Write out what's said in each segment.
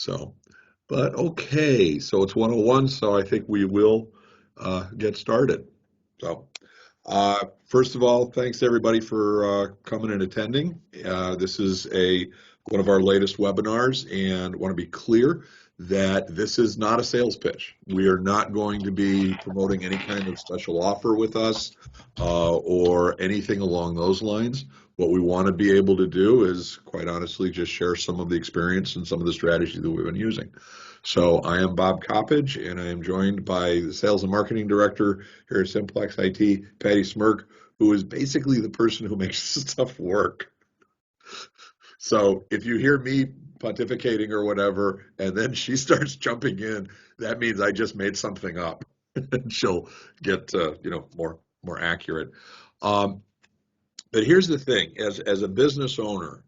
So, but okay, so it's 101, so I think we will get started. So, first of all, thanks everybody for coming and attending. This is one of our latest webinars, and want to be clear that this is not a sales pitch. We are not going to be promoting any kind of special offer with us or anything along those lines. What we want to be able to do is, quite honestly, just share some of the experience and some of the strategy that we've been using. So I am Bob Coppage, and I am joined by the Sales and Marketing Director here at Simplex IT, Patty Smirk, who is basically the person who makes this stuff work. So if you hear me pontificating or whatever, and then she starts jumping in, that means I just made something up, and she'll get more accurate. But here's the thing: as a business owner,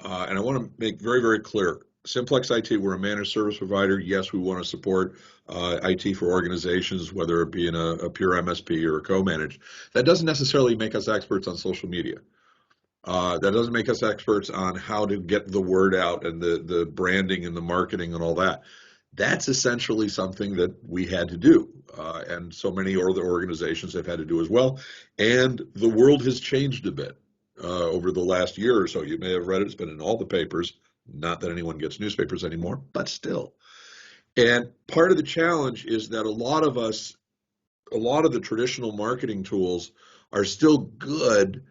and I want to make very, very clear, Simplex IT, we're a managed service provider. Yes, we want to support IT for organizations, whether it be in a pure MSP or a co-managed. That doesn't necessarily make us experts on social media. That doesn't make us experts on how to get the word out and the branding and the marketing and all that. That's essentially something that we had to do, and so many other organizations have had to do as well. And the world has changed a bit over the last year or so. You may have read it. It's been in all the papers. Not that anyone gets newspapers anymore, but still. And part of the challenge is that a lot of the traditional marketing tools are still good,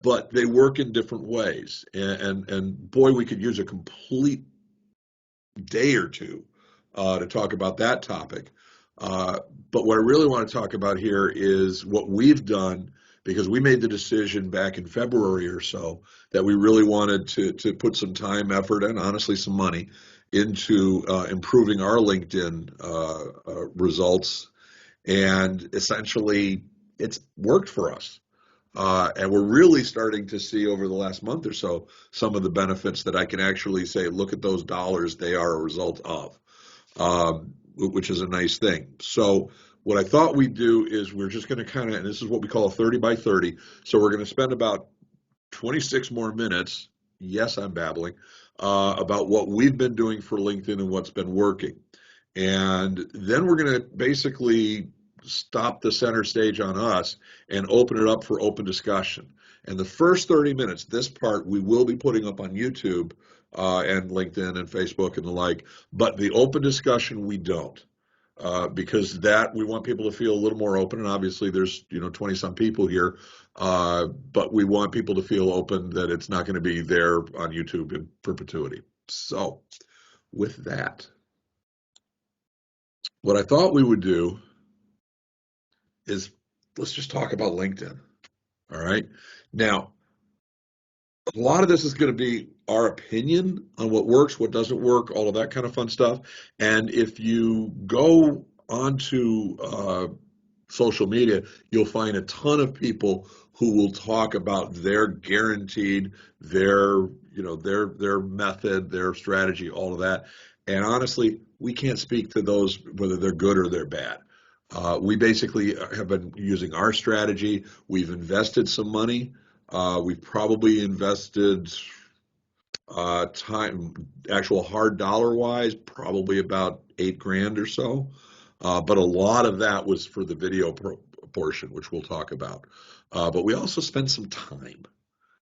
but they work in different ways. And boy, we could use a complete day or two to talk about that topic. But what I really want to talk about here is what we've done, because we made the decision back in February or so that we really wanted to put some time, effort, and honestly some money into improving our LinkedIn results. And essentially, it's worked for us. And we're really starting to see over the last month or so some of the benefits that I can actually say, look at those dollars, they are a result of, which is a nice thing. So what I thought we'd do is we're just going to and this is what we call a 30 by 30. So we're going to spend about 26 more minutes, yes, I'm babbling, about what we've been doing for LinkedIn and what's been working. And then we're going to basically stop the center stage on us and open it up for open discussion. And the first 30 minutes, this part, we will be putting up on YouTube and LinkedIn and Facebook and the like, but the open discussion we don't. Because that we want people to feel a little more open, and obviously there's 20 some people here, but we want people to feel open that it's not going to be there on YouTube in perpetuity. So with that, what I thought we would do is let's just talk about LinkedIn. All right. Now, a lot of this is going to be our opinion on what works, what doesn't work, all of that kind of fun stuff. And if you go onto social media, you'll find a ton of people who will talk about their guaranteed, their method, their strategy, all of that. And honestly, we can't speak to those, whether they're good or they're bad. We basically have been using our strategy. We've invested some money. We've probably invested time, actual hard dollar wise, probably about $8,000 or so. But a lot of that was for the video portion, which we'll talk about. But we also spent some time.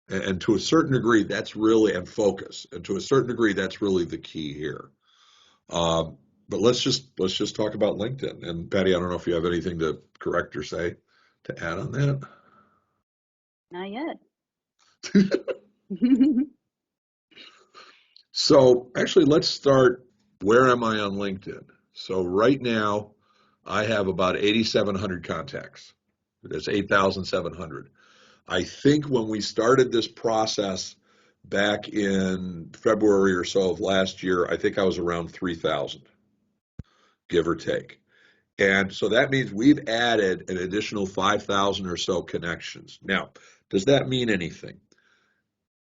And to a certain degree, that's really, and focus. And to a certain degree, that's really the key here. But let's just talk about LinkedIn. And Patty, I don't know if you have anything to correct or say to add on that. Not yet. So actually, let's start. Where am I on LinkedIn? So right now, I have about 8,700 contacts. That's 8,700. I think when we started this process back in February or so of last year, I think I was around 3,000, give or take. And so that means we've added an additional 5,000 or so connections. Now, does that mean anything?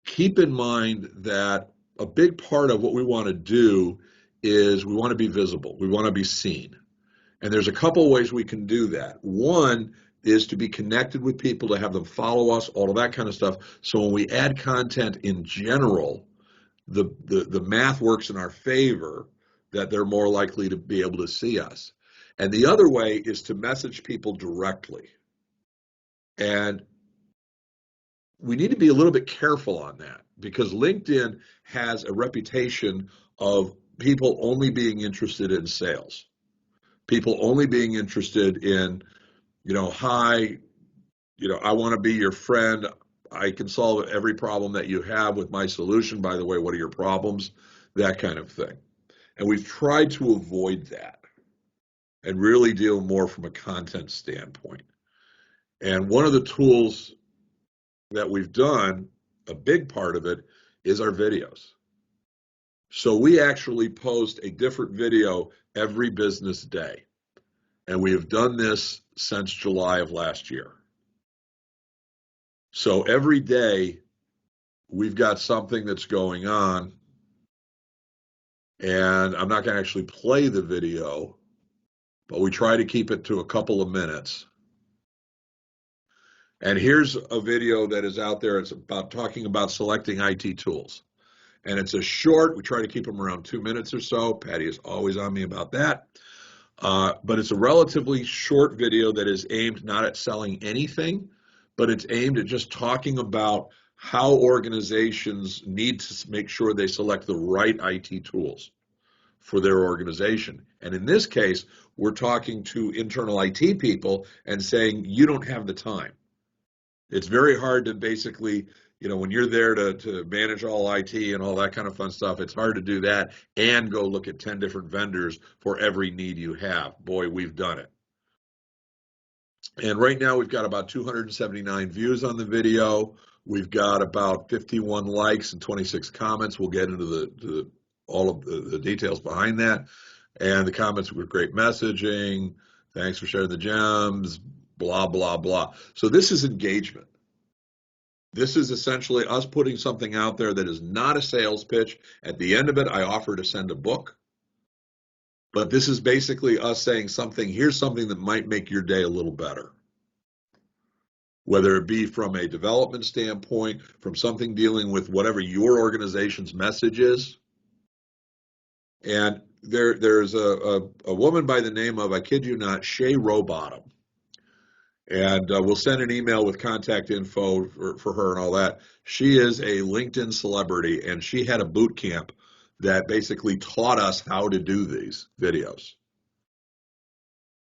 Keep in mind that a big part of what we want to do is we want to be visible. We want to be seen. And there's a couple ways we can do that. One is to be connected with people, to have them follow us, all of that kind of stuff. So when we add content in general, the math works in our favor, that they're more likely to be able to see us. And the other way is to message people directly. And we need to be a little bit careful on that, because LinkedIn has a reputation of people only being interested in sales, people only being interested in, hi, I want to be your friend. I can solve every problem that you have with my solution. By the way, what are your problems? That kind of thing. And we've tried to avoid that and really deal more from a content standpoint. And one of the tools that we've done, a big part of it, is our videos. So we actually post a different video every business day. And we have done this since July of last year. So every day we've got something that's going on, and I'm not going to actually play the video, but we try to keep it to a couple of minutes. And here's a video that is out there. It's about talking about selecting IT tools. And it's a short, we try to keep them around 2 minutes or so. Patty is always on me about that. But it's a relatively short video that is aimed not at selling anything, but it's aimed at just talking about how organizations need to make sure they select the right IT tools for their organization. And in this case, we're talking to internal IT people and saying, you don't have the time. It's very hard to basically, when you're there to manage all IT and all that kind of fun stuff, it's hard to do that and go look at 10 different vendors for every need you have. Boy, we've done it. And right now we've got about 279 views on the video. We've got about 51 likes and 26 comments. We'll get into all of the details behind that. And the comments were great messaging. Thanks for sharing the gems, blah, blah, blah. So this is engagement. This is essentially us putting something out there that is not a sales pitch. At the end of it, I offer to send a book. But this is basically us saying here's something that might make your day a little better. Whether it be from a development standpoint, from something dealing with whatever your organization's message is. And there's a woman by the name of, I kid you not, Shay Rowbottom. And we'll send an email with contact info for her and all that. She is a LinkedIn celebrity, and she had a boot camp that basically taught us how to do these videos.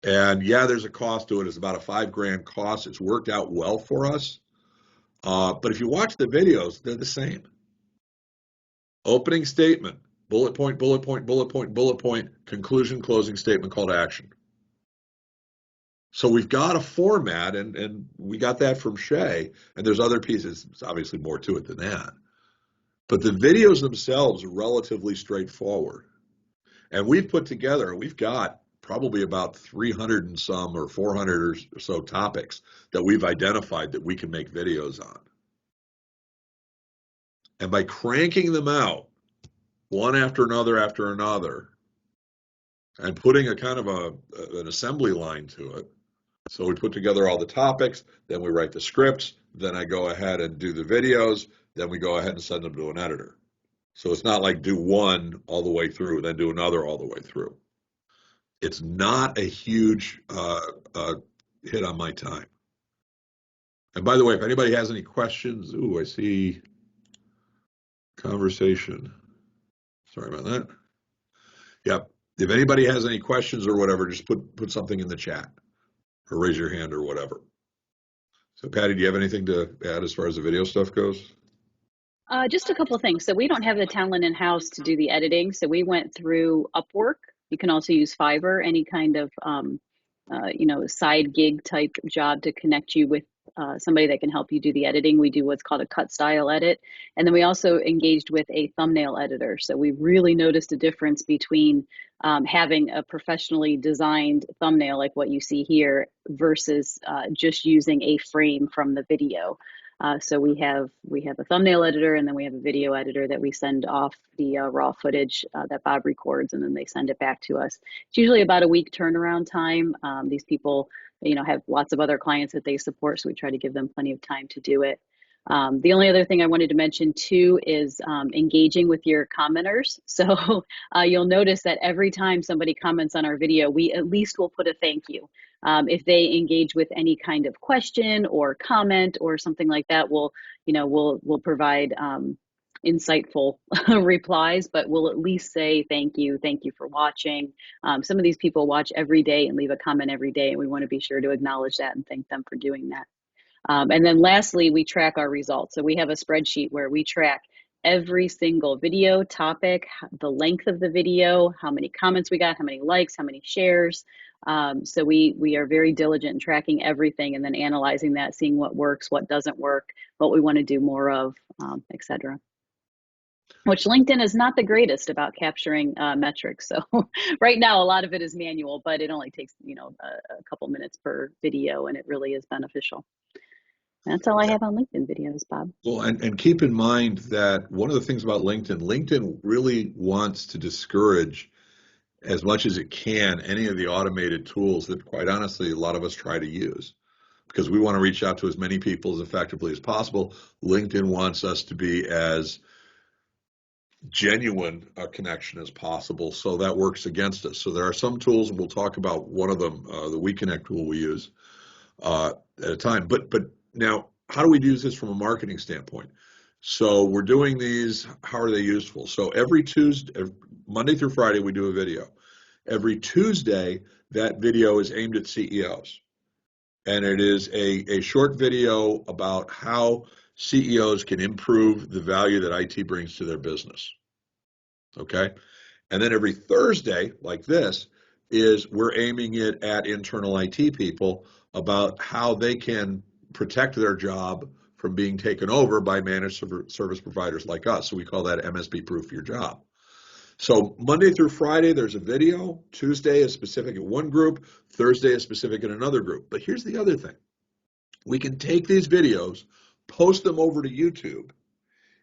And yeah, there's a cost to it. It's about a $5,000 cost. It's worked out well for us. But if you watch the videos, they're the same. Opening statement, bullet point, bullet point, bullet point, bullet point, conclusion, closing statement, call to action. So we've got a format, and we got that from Shay, and there's other pieces. There's obviously more to it than that. But the videos themselves are relatively straightforward. And we've got probably about 300 and some or 400 or so topics that we've identified that we can make videos on. And by cranking them out one after another, and putting a kind of an assembly line to it. So we put together all the topics, then we write the scripts, then I go ahead and do the videos, then we go ahead and send them to an editor. So it's not like do one all the way through, then do another all the way through. It's not a huge hit on my time. And by the way, if anybody has any questions, I see conversation. Sorry about that. Yep. If anybody has any questions or whatever, just put something in the chat or raise your hand or whatever. So Patty, do you have anything to add as far as the video stuff goes? Just a couple of things. So we don't have the talent in-house to do the editing. So we went through Upwork. You can also use Fiverr, any kind of, side gig type job to connect you with somebody that can help you do the editing. We do what's called a cut style edit. And then we also engaged with a thumbnail editor. So we really noticed a difference between having a professionally designed thumbnail like what you see here versus just using a frame from the video. So we have a thumbnail editor, and then we have a video editor that we send off the raw footage that Bob records, and then they send it back to us. It's usually about a week turnaround time. These people, have lots of other clients that they support, so we try to give them plenty of time to do it. The only other thing I wanted to mention too is engaging with your commenters. So you'll notice that every time somebody comments on our video, we at least will put a thank you. If they engage with any kind of question or comment or something like that, we'll provide insightful replies, but we'll at least say thank you for watching. Some of these people watch every day and leave a comment every day, and we want to be sure to acknowledge that and thank them for doing that. And then lastly, we track our results. So we have a spreadsheet where we track every single video topic, the length of the video, how many comments we got, how many likes, how many shares. So we are very diligent in tracking everything and then analyzing that, seeing what works, what doesn't work, what we want to do more of, etc. Which LinkedIn is not the greatest about capturing metrics. So right now, a lot of it is manual, but it only takes a couple minutes per video, and it really is beneficial. That's all I have on LinkedIn videos, Bob. Well, and keep in mind that one of the things about LinkedIn really wants to discourage as much as it can any of the automated tools that, quite honestly, a lot of us try to use because we want to reach out to as many people as effectively as possible. LinkedIn wants us to be as genuine a connection as possible, so that works against us. So there are some tools, and we'll talk about one of them, the WeConnect tool we use at a time. But now, how do we use this from a marketing standpoint? So we're doing these. How are they useful? So every Tuesday, Monday through Friday, we do a video. Every Tuesday, that video is aimed at CEOs. And it is a short video about how CEOs can improve the value that IT brings to their business. Okay? And then every Thursday, like this, we're aiming it at internal IT people about how they can protect their job from being taken over by managed service providers like us. So we call that MSP Proof Your Job. So Monday through Friday, there's a video. Tuesday is specific in one group. Thursday is specific in another group. But here's the other thing. We can take these videos, post them over to YouTube,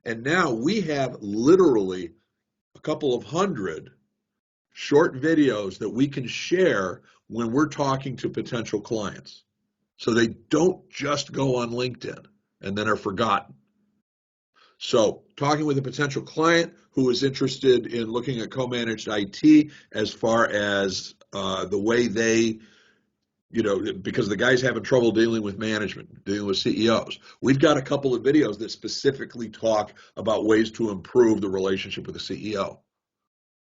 and now we have literally a couple of hundred short videos that we can share when we're talking to potential clients. So they don't just go on LinkedIn and then are forgotten. So talking with a potential client who is interested in looking at co-managed IT as far as the way they, because the guy's having trouble dealing with management, dealing with CEOs. We've got a couple of videos that specifically talk about ways to improve the relationship with the CEO.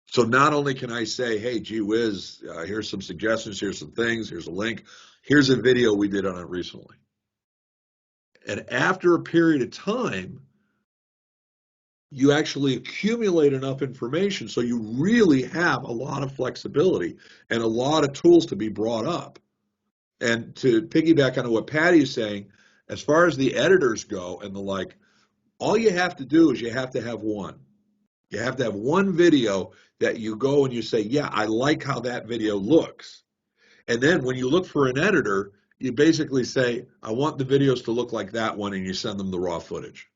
So not only can I say, hey, gee whiz, here's some suggestions, here's some things, here's a link, here's a video we did on it recently. And after a period of time, you actually accumulate enough information so you really have a lot of flexibility and a lot of tools to be brought up. And to piggyback on what Patty is saying, as far as the editors go and the like, all you have to do is you have to have one. You have to have one video that you go and you say, yeah, I like how that video looks. And then when you look for an editor, you basically say, I want the videos to look like that one, and you send them the raw footage.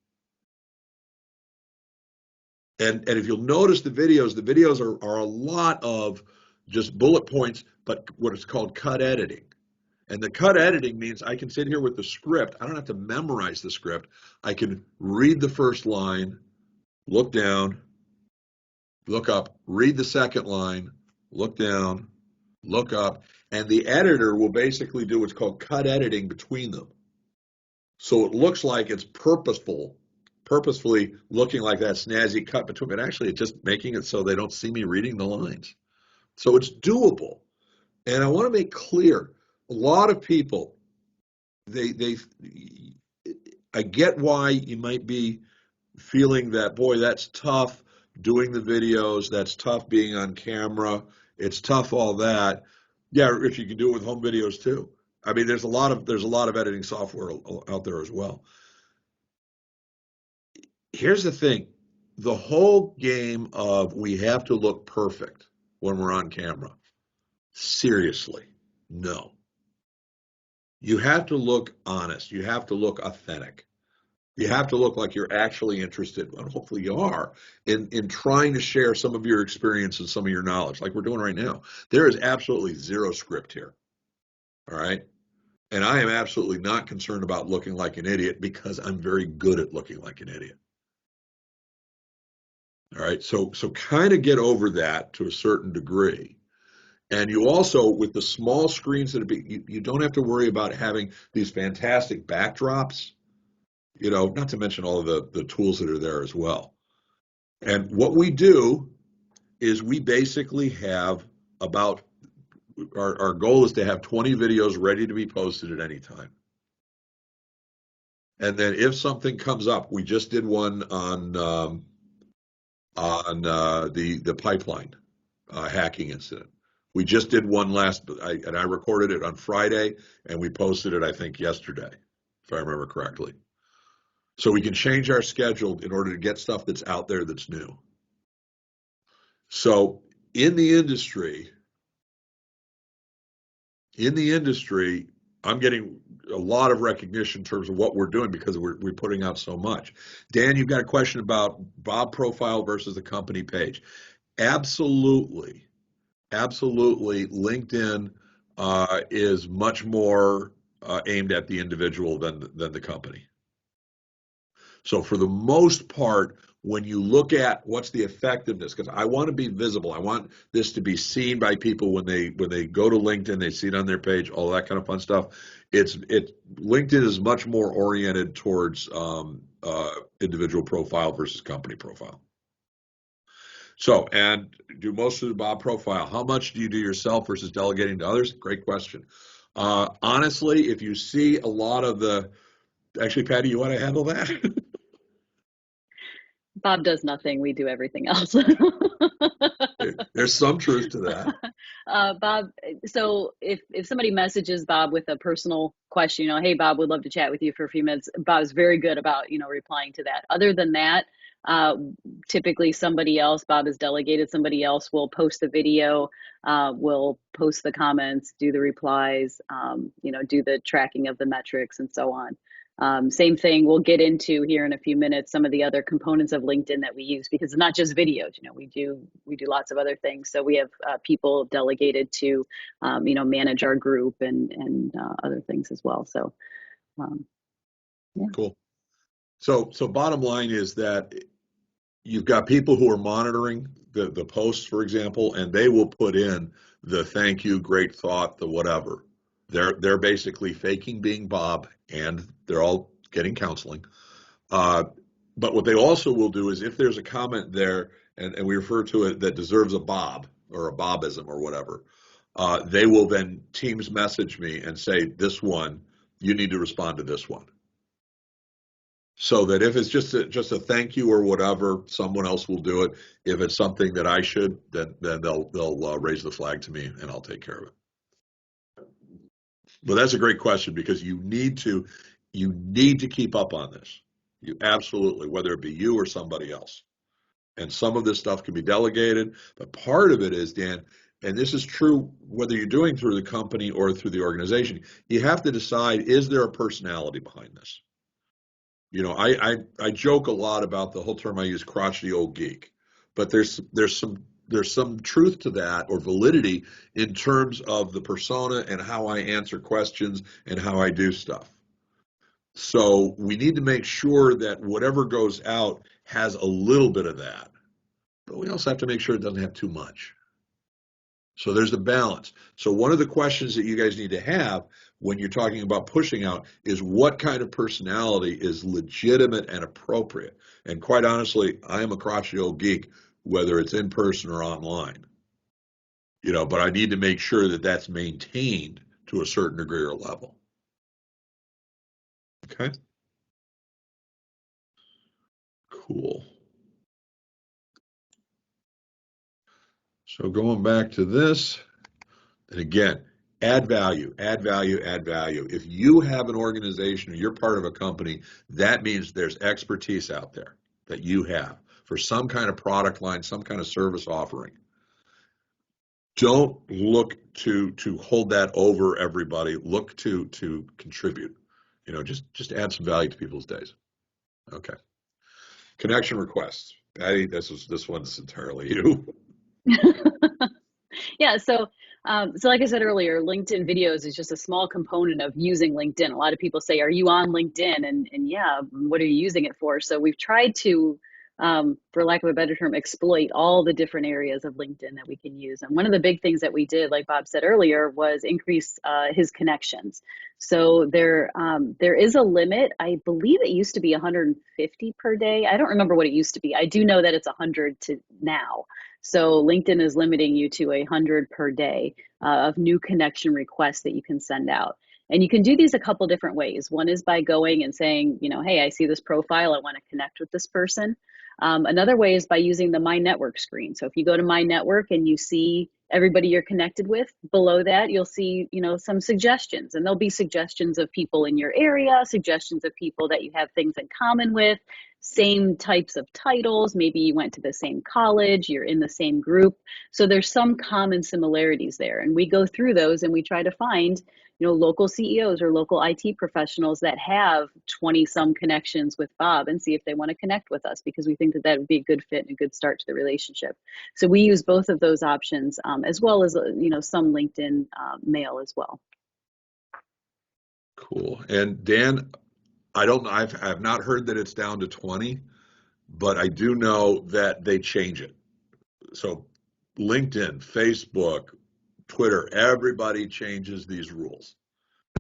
And if you'll notice the videos are a lot of just bullet points, but what is called cut editing. And the cut editing means I can sit here with the script. I don't have to memorize the script. I can read the first line, look down, look up, read the second line, look down, look up, and the editor will basically do what's called cut editing between them. So it looks like it's purposefully looking like that snazzy cut between, but actually it's just making it so they don't see me reading the lines. So it's doable. And I want to make clear, a lot of people, I get why you might be feeling that, boy, that's tough doing the videos, that's tough being on camera, it's tough all that. Yeah, if you can do it with home videos too. I mean, there's a lot of editing software out there as well. Here's the thing. The whole game of we have to look perfect when we're on camera. Seriously, no. You have to look honest. You have to look authentic. You have to look like you're actually interested, and hopefully you are, in trying to share some of your experience and some of your knowledge, like we're doing right now. There is absolutely zero script here. All right? And I am absolutely not concerned about looking like an idiot because I'm very good at looking like an idiot. All right. So kind of get over that to a certain degree. And you also, with the small screens that you don't have to worry about having these fantastic backdrops, not to mention all of the tools that are there as well. And what we do is we basically have about our goal is to have 20 videos ready to be posted at any time. And then if something comes up, we just did one on the pipeline hacking incident. We just did one and I recorded it on Friday, and we posted it, I think, yesterday, if I remember correctly. So we can change our schedule in order to get stuff that's out there that's new. So in the industry, I'm getting a lot of recognition in terms of what we're doing because we're putting out so much. Dan, you've got a question about Bob profile versus the company page. Absolutely. Absolutely. LinkedIn is much more aimed at the individual than the company. So for the most part, when you look at what's the effectiveness, because I want to be visible, I want this to be seen by people when they go to LinkedIn, they see it on their page, all that kind of fun stuff. LinkedIn is much more oriented towards individual profile versus company profile. So, and do most of the Bob profile. How much do you do yourself versus delegating to others? Great question. Honestly, if you see a lot of actually, Patty, you want to handle that? Bob does nothing. We do everything else. There's some truth to that. Bob, so if somebody messages Bob with a personal question, hey, Bob, would love to chat with you for a few minutes. Bob's very good about, replying to that. Other than that, uh, typically somebody else, Bob has delegated, somebody else will post the video, will post the comments, do the replies, do the tracking of the metrics and so on. Same thing, we'll get into here in a few minutes some of the other components of LinkedIn that we use because it's not just videos. We do lots of other things. So we have people delegated to manage our group and other things as well. So yeah. Cool. So bottom line is that you've got people who are monitoring the posts, for example, and they will put in the thank you, great thought, the whatever. They're basically faking being Bob, and they're all getting counseling. But what they also will do is if there's a comment there, and we refer to it that deserves a Bob or a Bobism or whatever, they will then Teams message me and say, this one, you need to respond to this one. So that if it's just a thank you or whatever, someone else will do it. If it's something that I should, then they'll raise the flag to me and I'll take care of it. But that's a great question because you need to keep up on this. You absolutely, whether it be you or somebody else. And some of this stuff can be delegated, but part of it is, Dan, and this is true whether you're doing through the company or through the organization, you have to decide, is there a personality behind this? I joke a lot about the whole term I use, crotchety old geek, but there's some truth to that or validity in terms of the persona and how I answer questions and how I do stuff. So we need to make sure that whatever goes out has a little bit of that, but we also have to make sure it doesn't have too much. So there's the balance. So one of the questions that you guys need to have when you're talking about pushing out is what kind of personality is legitimate and appropriate. And quite honestly, I am a crotchety old geek, whether it's in person or online. But I need to make sure that that's maintained to a certain degree or level. Okay. Cool. So going back to this, and again, add value, add value, add value. If you have an organization or you're part of a company, that means there's expertise out there that you have for some kind of product line, some kind of service offering. Don't look to hold that over everybody. Look to contribute. Just add some value to people's days. Okay. Connection requests. Patty, this one's entirely you. Yeah, so So like I said earlier, LinkedIn videos is just a small component of using LinkedIn. A lot of people say, are you on LinkedIn? And yeah, what are you using it for? So we've tried to, for lack of a better term, exploit all the different areas of LinkedIn that we can use. And one of the big things that we did, like Bob said earlier, was increase his connections. So there is a limit. I believe it used to be 150 per day. I don't remember what it used to be. I do know that it's 100 to now. So LinkedIn is limiting you to 100 per day of new connection requests that you can send out. And you can do these a couple different ways. One is by going and saying, hey, I see this profile. I want to connect with this person. Another way is by using the My Network screen. So if you go to My Network and you see everybody you're connected with, below that, you'll see, some suggestions. And there'll be suggestions of people in your area, suggestions of people that you have things in common with, same types of titles. Maybe you went to the same college, you're in the same group. So there's some common similarities there. And we go through those and we try to find, local CEOs or local IT professionals that have 20 some connections with Bob and see if they want to connect with us, because we think that that would be a good fit and a good start to the relationship. So we use both of those options, as well as, some LinkedIn mail as well. Cool. And Dan, I don't know, I've not heard that it's down to 20, but I do know that they change it. So LinkedIn, Facebook, Twitter, everybody changes these rules.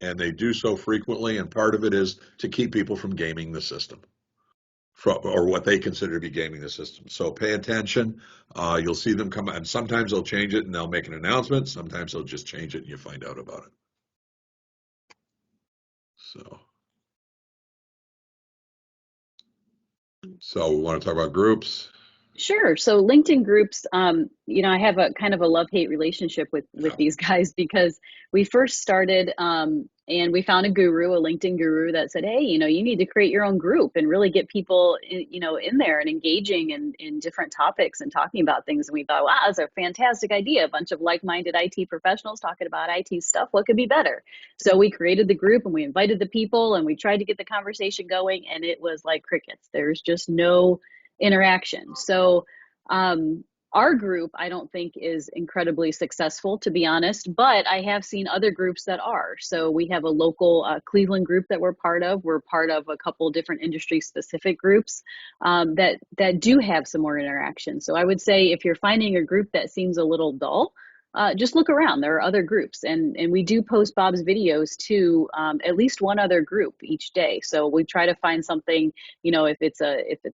And they do so frequently, and part of it is to keep people from gaming the system, or what they consider to be gaming the system. So pay attention. You'll see them come, and sometimes they'll change it and they'll make an announcement. Sometimes they'll just change it and you find out about it. So we want to talk about groups. Sure. So LinkedIn groups, I have a kind of a love-hate relationship with these guys, because we first started, and we found a LinkedIn guru that said, hey, you need to create your own group and really get people, in there and engaging in different topics and talking about things. And we thought, wow, that's a fantastic idea. A bunch of like-minded IT professionals talking about IT stuff. What could be better? So we created the group and we invited the people and we tried to get the conversation going, and it was like crickets. There's just no interaction. So our group, I don't think, is incredibly successful, to be honest, but I have seen other groups that are. So we have a local Cleveland group that we're part of. We're part of a couple different industry specific groups that do have some more interaction. So I would say if you're finding a group that seems a little dull, just look around. There are other groups, and we do post Bob's videos to at least one other group each day. So we try to find something. If it's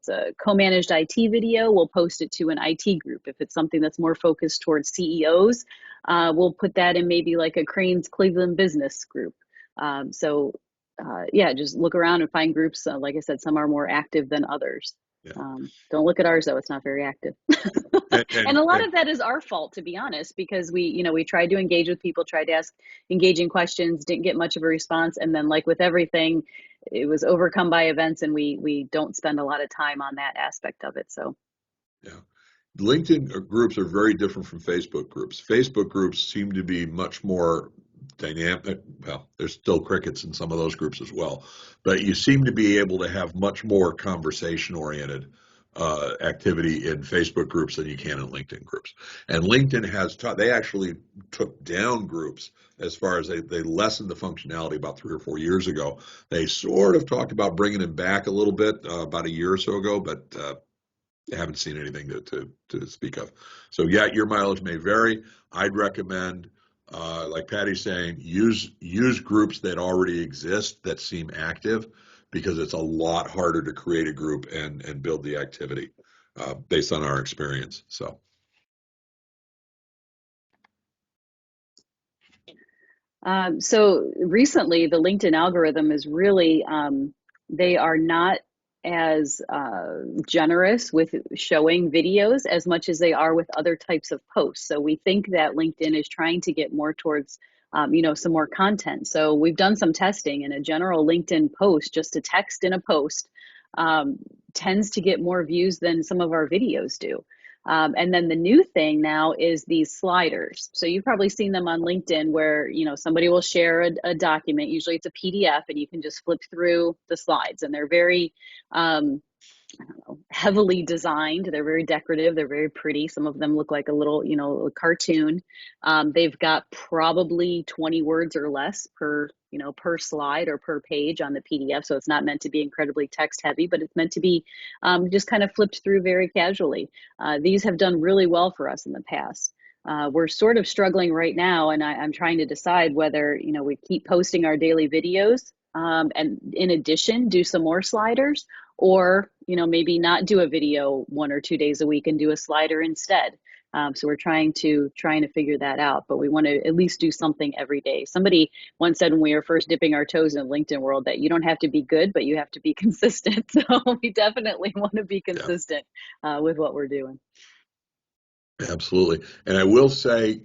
a co-managed IT video, we'll post it to an IT group. If it's something that's more focused towards CEOs, we'll put that in maybe like a Crane's Cleveland business group. Yeah, just look around and find groups. Like I said, some are more active than others. Yeah. Don't look at ours though; it's not very active. And a lot of that is our fault, to be honest, because we tried to engage with people, tried to ask engaging questions, didn't get much of a response, and then, like with everything, it was overcome by events, and we don't spend a lot of time on that aspect of it. So, yeah, LinkedIn groups are very different from Facebook groups. Facebook groups seem to be much more dynamic. Well, there's still crickets in some of those groups as well, but you seem to be able to have much more conversation-oriented activity in Facebook groups than you can in LinkedIn groups. And LinkedIn has they actually took down groups as far as they lessened the functionality about 3 or 4 years ago. They sort of talked about bringing it back a little bit about a year or so ago, but I haven't seen anything to speak of. So yeah, your mileage may vary. I'd recommend, like Patty's saying, use groups that already exist that seem active, because it's a lot harder to create a group and build the activity based on our experience. So recently, the LinkedIn algorithm is really, they are not as generous with showing videos as much as they are with other types of posts. So we think that LinkedIn is trying to get more towards, some more content. So we've done some testing, and a general LinkedIn post, just a text in a post, tends to get more views than some of our videos do. And then the new thing now is these sliders. So you've probably seen them on LinkedIn where, somebody will share a document. Usually it's a PDF, and you can just flip through the slides, and they're very, heavily designed. They're very decorative. They're very pretty. Some of them look like a little, a cartoon. They've got probably 20 words or less per slide or per page on the PDF. So it's not meant to be incredibly text heavy, but it's meant to be just kind of flipped through very casually. These have done really well for us in the past. We're sort of struggling right now, and I'm trying to decide whether, we keep posting our daily videos, and in addition, do some more sliders, or maybe not do a video 1 or 2 days a week and do a slider instead. So we're trying to figure that out, but we want to at least do something every day. Somebody once said when we were first dipping our toes in the LinkedIn world that you don't have to be good, but you have to be consistent. So we definitely want to be Yeah, consistent with what we're doing. absolutely. And I will say,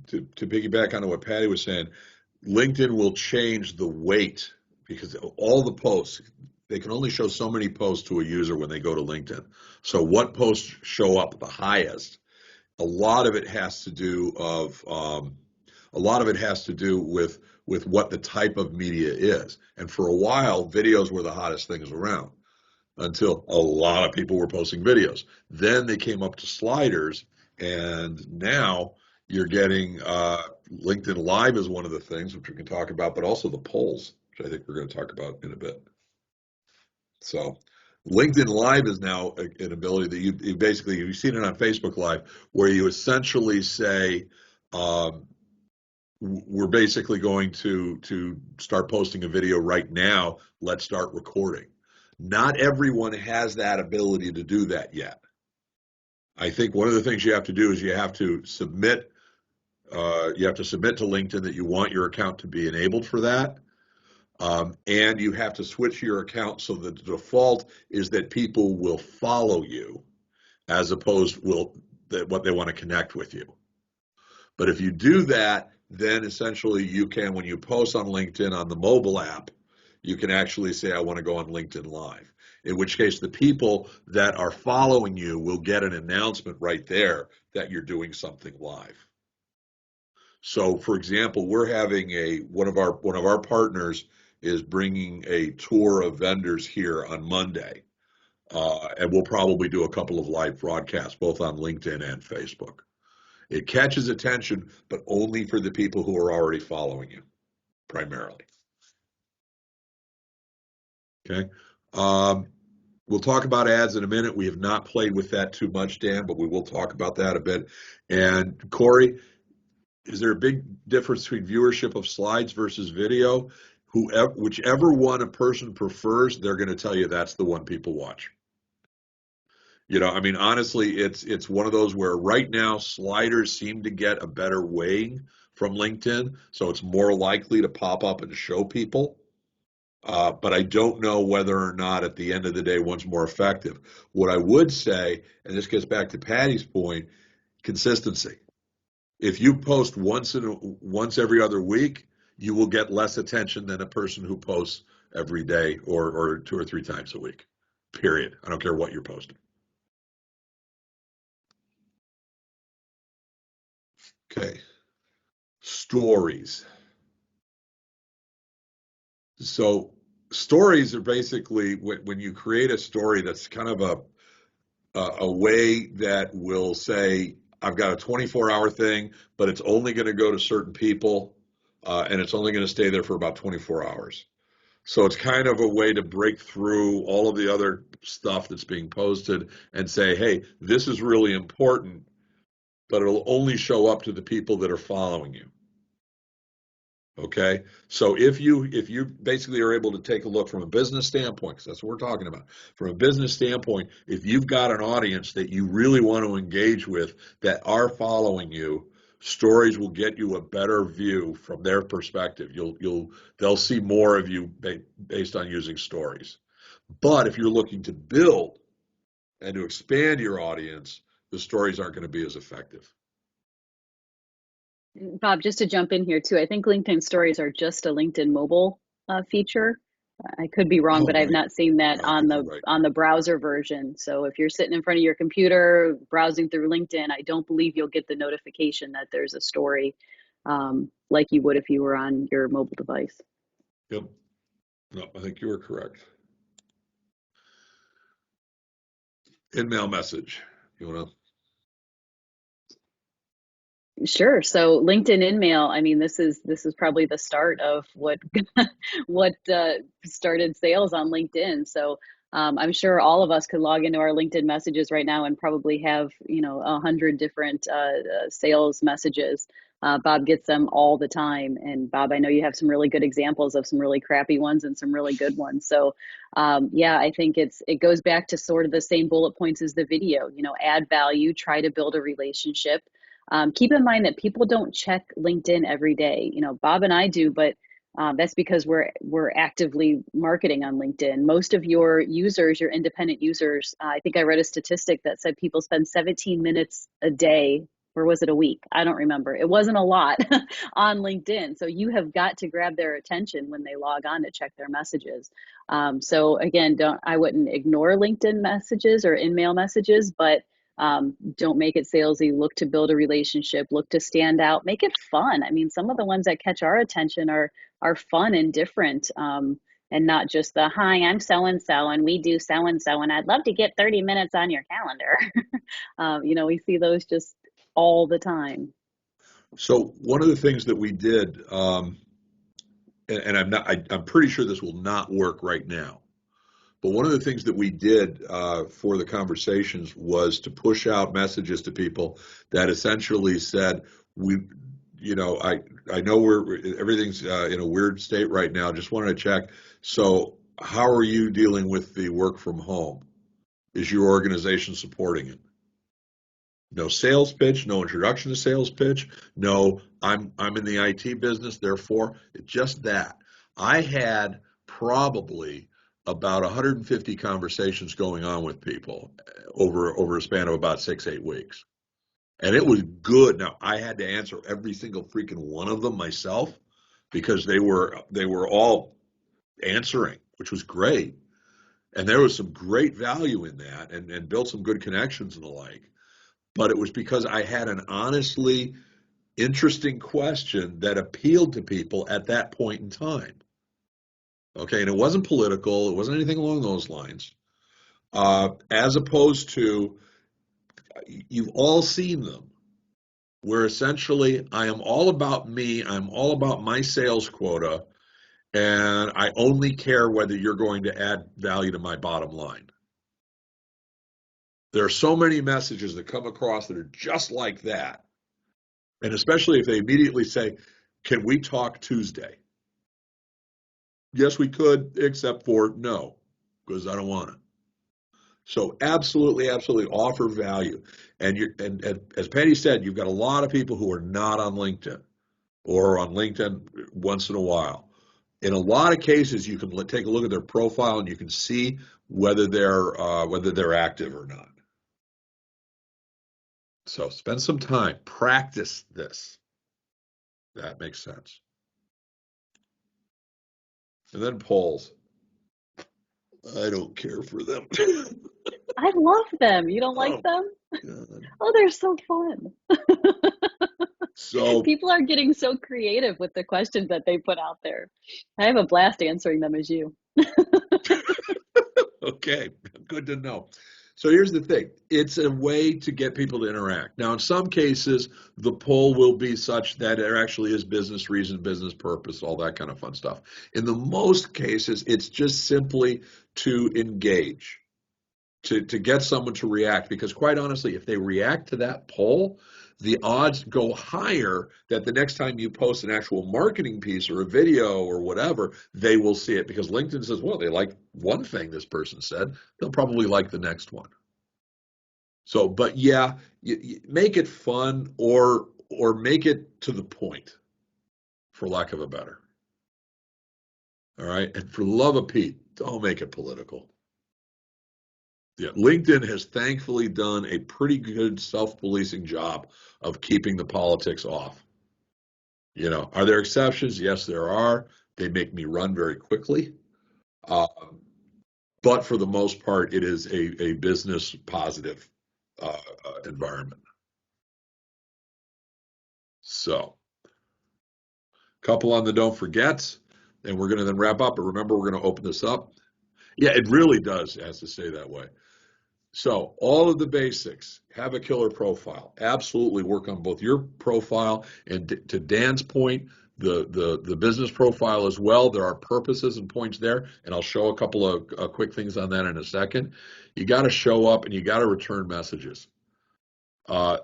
to piggyback on what Patty was saying, LinkedIn will change the weight because all the posts, they can only show so many posts to a user when they go to LinkedIn. So what posts show up the highest? A lot of it has to do with what the type of media is. And for a while, videos were the hottest things around until a lot of people were posting videos. Then they came up to sliders, and now you're getting LinkedIn Live is one of the things which we can talk about, but also the polls, which I think we're going to talk about in a bit. So LinkedIn Live is now an ability that you basically, you've seen it on Facebook Live, where you essentially say, um, we're basically going to start posting a video right now. Let's start recording. Not everyone has that ability to do that yet. I think one of the things you have to do is you have to submit to LinkedIn that you want your account to be enabled for that. And you have to switch your account so that the default is that people will follow you as opposed that what they want to connect with you. But if you do that, then essentially you can, when you post on LinkedIn on the mobile app, you can actually say, I want to go on LinkedIn Live. In which case, the people that are following you will get an announcement right there that you're doing something live. So, for example, we're having one of our partners is bringing a tour of vendors here on Monday, and we'll probably do a couple of live broadcasts both on LinkedIn and Facebook. It catches attention, but only for the people who are already following you, primarily. Okay. We'll talk about ads in a minute. We have not played with that too much, Dan, but we will talk about that a bit. And Corey, is there a big difference between viewership of slides versus video? Whichever one a person prefers, they're going to tell you that's the one people watch. I mean, honestly, it's one of those where right now sliders seem to get a better weighing from LinkedIn, so it's more likely to pop up and show people. But I don't know whether or not at the end of the day one's more effective. What I would say, and this gets back to Patty's point, consistency. If you post once every other week, you will get less attention than a person who posts every day or 2 or 3 times a week. Period. I don't care what you're posting. Okay. Stories. So stories are basically when you create a story that's kind of a way that will say, I've got a 24-hour thing, but it's only going to go to certain people, and it's only going to stay there for about 24 hours. So it's kind of a way to break through all of the other stuff that's being posted and say, hey, this is really important, but it'll only show up to the people that are following you. Okay, so if you basically are able to take a look from a business standpoint, because that's what we're talking about, from a business standpoint, if you've got an audience that you really want to engage with that are following you, stories will get you a better view from their perspective. They'll see more of you based on using stories. But if you're looking to build and to expand your audience, the stories aren't going to be as effective. Bob, just to jump in here too, I think LinkedIn stories are just a LinkedIn mobile feature. I could be wrong, Oh, but I've right. not seen that No, I on think you're the right. browser version. So if you're sitting in front of your computer browsing through LinkedIn, I don't believe you'll get the notification that there's a story, like you would if you were on your mobile device. Yep. No, I think you are correct. InMail message. You want to? Sure. So LinkedIn InMail, I mean, this is probably the start of what what started sales on LinkedIn. So I'm sure all of us could log into our LinkedIn messages right now and probably have, 100 different sales messages. Bob gets them all the time. And Bob, I know you have some really good examples of some really crappy ones and some really good ones. So yeah, I think it goes back to sort of the same bullet points as the video. Add value, try to build a relationship. Keep in mind that people don't check LinkedIn every day. Bob and I do, but that's because we're actively marketing on LinkedIn. Most of your users, your independent users, I think I read a statistic that said people spend 17 minutes a day, or was it a week? I don't remember. It wasn't a lot on LinkedIn. So you have got to grab their attention when they log on to check their messages. So again, I wouldn't ignore LinkedIn messages or InMail messages, but don't make it salesy. Look to build a relationship. Look to stand out. Make it fun. I mean, some of the ones that catch our attention are fun and different, and not just the "Hi, I'm so and so, and we do so and so, and I'd love to get 30 minutes on your calendar." We see those just all the time. So one of the things that we did, and I'm pretty sure this will not work right now. But one of the things that we did for the conversations was to push out messages to people that essentially said, "We, I know everything's in a weird state right now. Just wanted to check. So, how are you dealing with the work from home? Is your organization supporting it?" No sales pitch, no introduction to sales pitch. No, I'm in the IT business, therefore just that. I had probably about 150 conversations going on with people over a span of about 6-8 weeks, and it was good. Now I had to answer every single freaking one of them myself because they were all answering, which was great, and there was some great value in that, and built some good connections and the like. But it was because I had an honestly interesting question that appealed to people at that point in time. Okay, and it wasn't political, it wasn't anything along those lines. As opposed to, you've all seen them, where essentially I am all about me, I'm all about my sales quota, and I only care whether you're going to add value to my bottom line. There are so many messages that come across that are just like that. And especially if they immediately say, "Can we talk Tuesday?" Yes, we could, except for no, because I don't want it. So absolutely, absolutely offer value. And as Patty said, you've got a lot of people who are not on LinkedIn or on LinkedIn once in a while. In a lot of cases, you can take a look at their profile and you can see whether they're active or not. So spend some time, practice this. That makes sense. And then polls. I don't care for them. I love them. You don't like Oh, them? God. Oh, they're so fun. So, People are getting so creative with the questions that they put out there. I have a blast answering them as you. okay, good to know. So here's the thing. It's a way to get people to interact. Now, in some cases, the poll will be such that there actually is business reason, business purpose, all that kind of fun stuff. In the most cases, it's just simply to engage, to get someone to react. Because quite honestly, if they react to that poll, the odds go higher that the next time you post an actual marketing piece or a video or whatever, they will see it because LinkedIn says, well, they like one thing this person said, they'll probably like the next one. So, but yeah, you make it fun or make it to the point, for lack of a better. All right. And for the love of Pete, don't make it political. Yeah, LinkedIn has thankfully done a pretty good self-policing job of keeping the politics off. Are there exceptions? Yes, there are. They make me run very quickly. Uh, but for the most part, it is a business positive environment. So, couple on the don't forgets, and we're going to then wrap up. But remember, we're going to open this up. Yeah, it really does has to stay that way. So all of the basics, have a killer profile. Absolutely work on both your profile and to Dan's point, the business profile as well. There are purposes and points there, and I'll show a couple of quick things on that in a second. You got to show up and you got to return messages. Uh,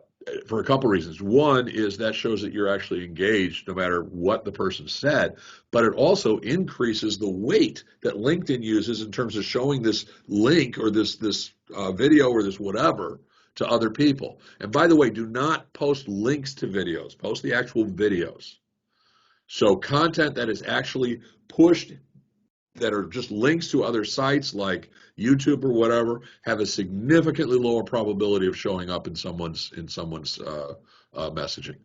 for a couple reasons. One is that shows that you're actually engaged no matter what the person said, but it also increases the weight that LinkedIn uses in terms of showing this link or this video or this whatever to other people. And by the way, do not post links to videos, post the actual videos. So content that is actually pushed that are just links to other sites like YouTube or whatever have a significantly lower probability of showing up in someone's messaging.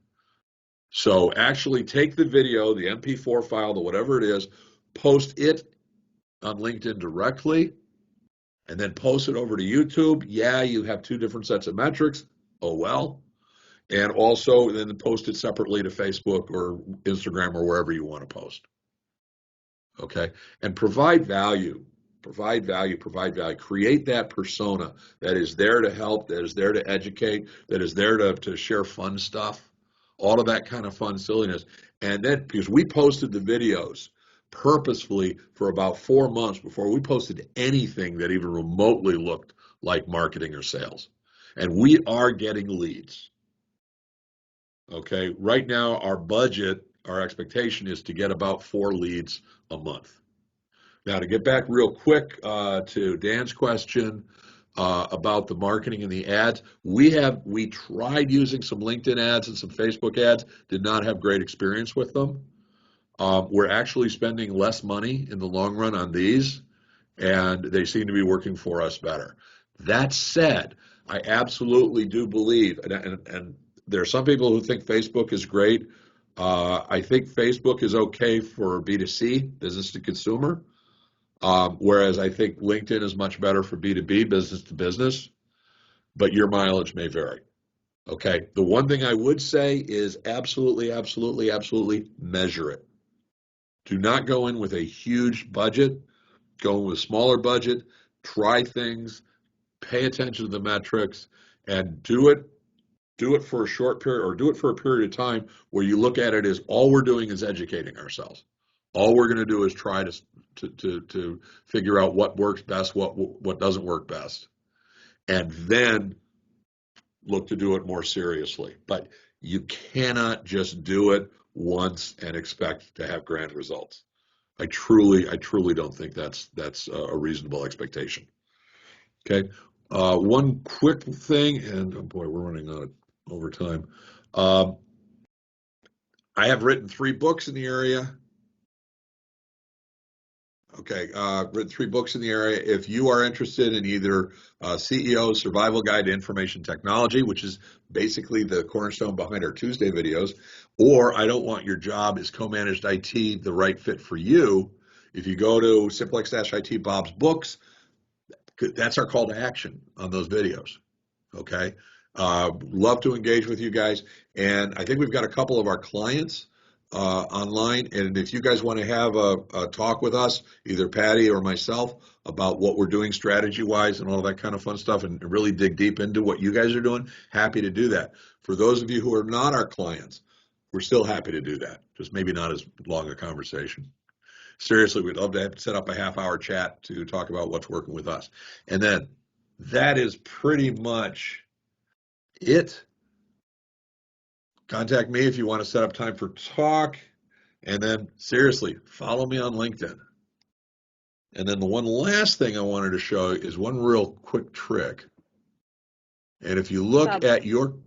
So actually take the video, the MP4 file, the whatever it is, post it on LinkedIn directly, and then post it over to YouTube. Yeah, you have two different sets of metrics. Oh well. And also then post it separately to Facebook or Instagram or wherever you want to post. Okay, and provide value, provide value, provide value. Create that persona that is there to help, that is there to educate, that is there to share fun stuff, all of that kind of fun silliness. And then, because we posted the videos purposefully for about 4 months before we posted anything that even remotely looked like marketing or sales. And we are getting leads. Okay, right now our budget, our expectation is to get about 4 leads a month. Now, to get back real quick to Dan's question about the marketing and the ads, we tried using some LinkedIn ads and some Facebook ads, did not have great experience with them. We're actually spending less money in the long run on these, and they seem to be working for us better. That said, I absolutely do believe, and there are some people who think Facebook is great. I think Facebook is okay for B2C, business to consumer. Whereas I think LinkedIn is much better for B2B, business to business, but your mileage may vary. Okay. The one thing I would say is absolutely, absolutely, absolutely measure it. Do not go in with a huge budget. Go in with a smaller budget. Try things. Pay attention to the metrics, and do it. Do it for a short period, or do it for a period of time where you look at it as all we're doing is educating ourselves. All we're going to do is try to figure out what works best, what doesn't work best, and then look to do it more seriously. But you cannot just do it once and expect to have grand results. I truly don't think that's a reasonable expectation. Okay. One quick thing, and oh boy, we're running out over time. I have written 3 books in the area. Okay, written 3 books in the area. If you are interested in either CEO Survival Guide to Information Technology, which is basically the cornerstone behind our Tuesday videos, or I Don't Want Your Job, Is Co-Managed IT the Right Fit for You? If you go to Simplex-IT Bob's books, that's our call to action on those videos. Okay, love to engage with you guys, and I think we've got a couple of our clients online, and if you guys want to have a talk with us, either Patty or myself, about what we're doing strategy-wise and all that kind of fun stuff, and really dig deep into what you guys are doing, happy to do that. For those of you who are not our clients, we're still happy to do that, just maybe not as long a conversation. Seriously, we'd love to set up a half-hour chat to talk about what's working with us. And then that is pretty much it. Contact me if you want to set up time for talk. And then seriously, follow me on LinkedIn. And then the one last thing I wanted to show is one real quick trick. And if you look Bob, at your...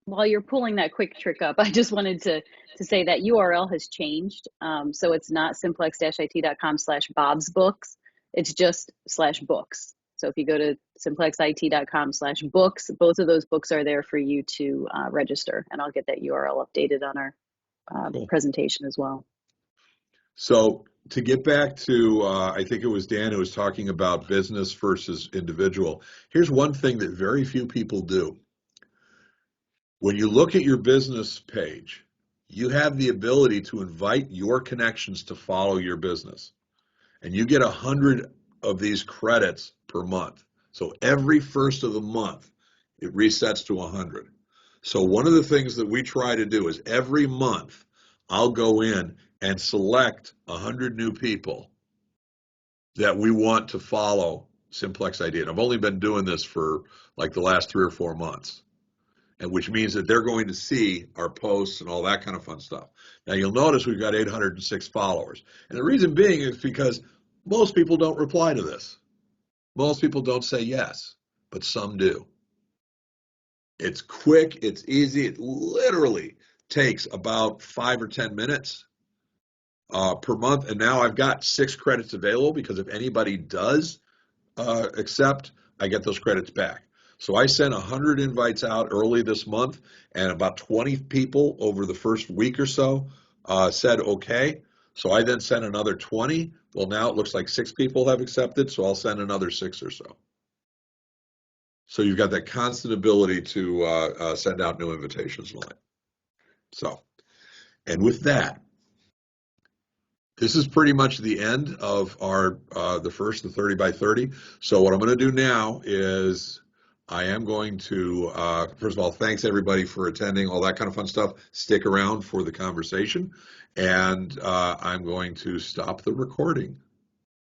while you're pulling that quick trick up, I just wanted to say that URL has changed. So it's not simplex-it.com/bobsbooks. It's just /books. So if you go to simplexit.com/books, both of those books are there for you to register. And I'll get that URL updated on our Cool. presentation as well. So to get back to, I think it was Dan who was talking about business versus individual. Here's one thing that very few people do. When you look at your business page, you have the ability to invite your connections to follow your business. And you get 100 of these credits per month. So every first of the month, it resets to 100. So one of the things that we try to do is every month, I'll go in and select 100 new people that we want to follow Simplex ID. And I've only been doing this for like the last 3 or 4 months, and which means that they're going to see our posts and all that kind of fun stuff. Now you'll notice we've got 806 followers. And the reason being is because most people don't reply to this. Most people don't say yes, but some do. It's quick, it's easy, it literally takes about 5 or 10 minutes per month. And now I've got 6 credits available because if anybody does accept, I get those credits back. So I sent 100 invites out early this month, and about 20 people over the first week or so said okay. So I then sent another 20. Well, now it looks like 6 people have accepted, so I'll send another 6 or so. So you've got that constant ability to send out new invitations line. So, and with that, this is pretty much the end of our the 30 by 30. So what I'm going to do now is I am going to first of all, thanks everybody for attending, all that kind of fun stuff. Stick around for the conversation, and I'm going to stop the recording.